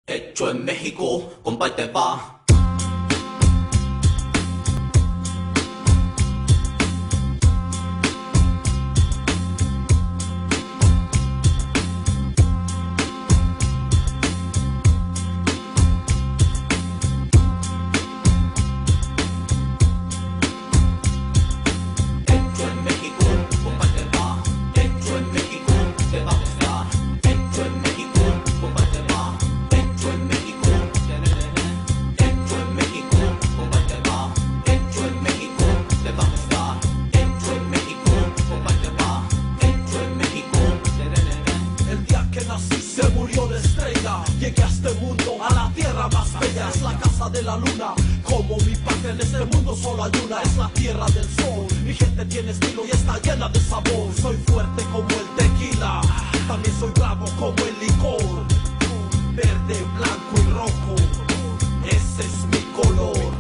Hecho en México, compa, y te va. Se murió la estrella, llegué a este mundo, a la tierra más bella. Es la casa de la luna, como mi patria en este mundo solo hay una. Es la tierra del sol, mi gente tiene estilo y está llena de sabor. Soy fuerte como el tequila, también soy bravo como el licor. Verde, blanco y rojo, ese es mi color.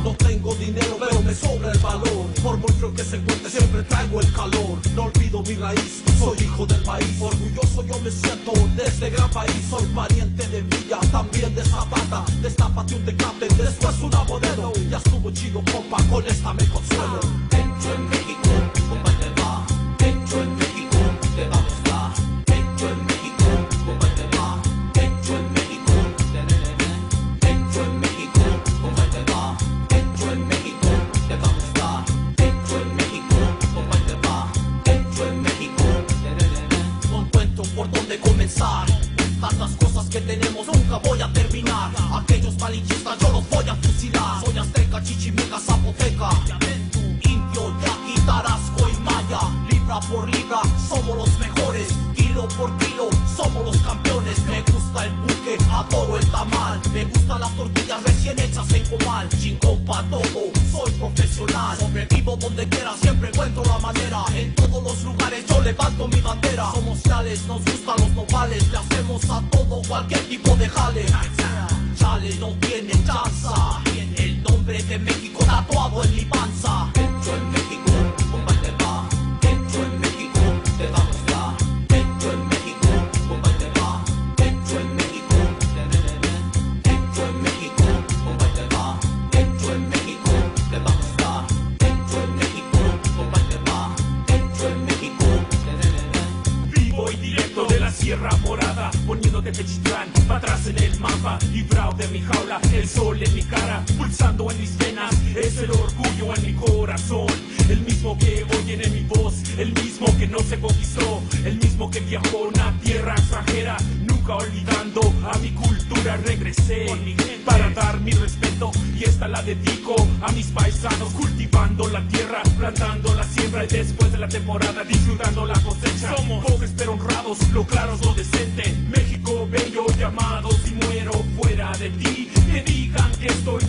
No tengo dinero pero me sobra el valor. Por muy frío que se encuentre siempre traigo el calor. No olvido mi raíz, soy hijo del maíz. Orgulloso yo me siento de este gran país. Soy pariente de Villa, también de Zapata. Destápate un tecate, después una modelo. Ya estuvo chido compa, con esta me consuelo. Hecho en México, compa, y te va. Hecho en México, te va a gustar. Hecho en México, compa, y te va. Hecho en México, hecho en México, compa, y te va. Hecho en México, te va a gustar. Hecho en México, compa, y te va. Hecho en México, no encuentro por dónde comenzar. Tantas cosas que tenemos, nunca voy a terminar. Aquellos malinchistas yo los voy a fusilar. Soy azteca, chichimeca, zapoteca, indio, yaqui, tarasco y maya. Libra por libra, somos los mejores. Kilo por kilo, somos los campeones. Me gusta el buque, adoro el tamal. Me gustan las tortillas recién hechas en comal. Chingón pa' todo, soy profesional. Sobrevivo donde quiera, siempre encuentro la manera. En todos los lugares yo levanto mi bandera. Somos leales, nos gustan los nopales. Le hacemos a todo cualquier tipo de jale. Chale, no tiene chanza. El nombre de México tatuado en mi panza. Hecho en México, compa, y te va. Hecho en México, te va a gustar. Hecho en México, compa, y te va. Hecho en México, hecho en México, compa, y te va. Hecho en México, te va a gustar. Hecho en México, compa, y te va. Hecho en México. Vivo y directo de la Sierra Morada, poniéndote Pechitlán para atrás en el mapa. Librado de mi jaula, el sol en mi cara, pulsando en mis venas, es el orgullo en mi corazón. El mismo que oyen en mi voz, el mismo que no se conquistó, el mismo que viajó a una tierra extranjera. Nunca olvidando a mi cultura regresé para dar mi respeto, y esta la dedico a mis paisanos. Cultivando la tierra, plantando la siembra, y después de la temporada disfrutando la cosecha. Somos pobres pero honrados, lo claro es lo decente. México bello, llamados y muero fuera de ti. Que digan que estoy